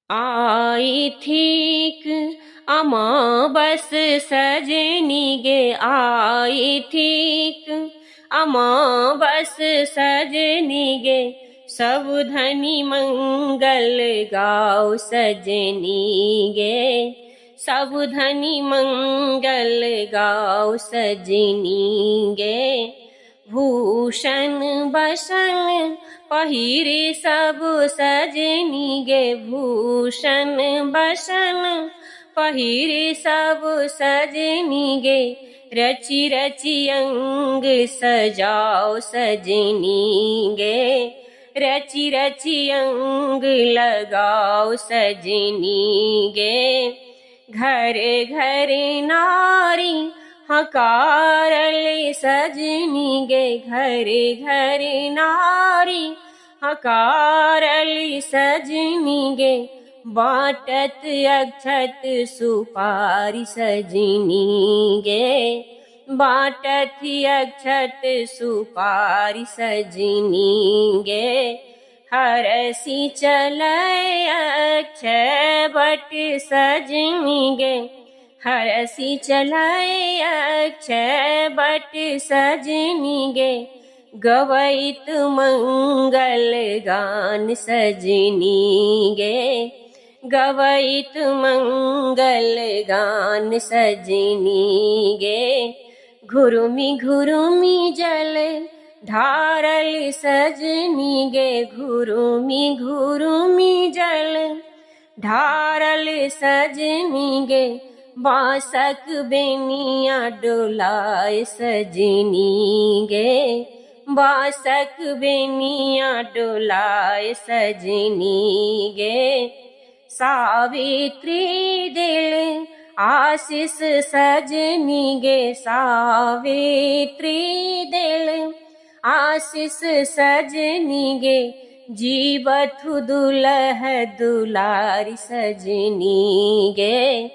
आई ठीक अमाबस सजनी गे, आई ठीक अमाबस सजनी गे, सब धनी मंगल गाओ सजनी गे, सब धनी मंगल गाओ सजनी गे। भूषण बसन पहिरे सब सजनी गे, भूषण बसन पहिरे सब सजनी गे, रचि रचि अंग सजाओ सजनी गे, रचि रचि अंग लगाओ सजनी गे। घर घर नारी हकारले सजनी गे, घर घर नारी हकारली सजनी गे, बाटत अक्षत सुपारी सजनी गे, बाटत अक्षत सुपारी सजनी गे। हरसी चलय अक्षय बट सजनी गे, हरसी चलय अक्षय बट सजनी गे, गवैत मंगल गान सजनी गे, गवैत मंगल गान सजनी गे। घुरुमी घुरुमी जल ढारल सजनी गे, घुरुमी घुरुमी जल ढारल सजनी गे, बांसक बेनिया डोलाए सजनी गे, बांसक बेनिया डोलाए सजनी गे। सावित्री दिल आशीष सजनी गे, सावित्री दिल आशीष सजनी गे, जीवथु दुलह दुलारी सजनी गे,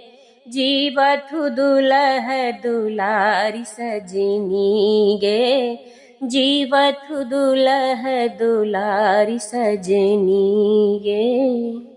जीवथु दुलह दुलारी सजनी गे, जीवथु दुलह दुलारी सजनी गे।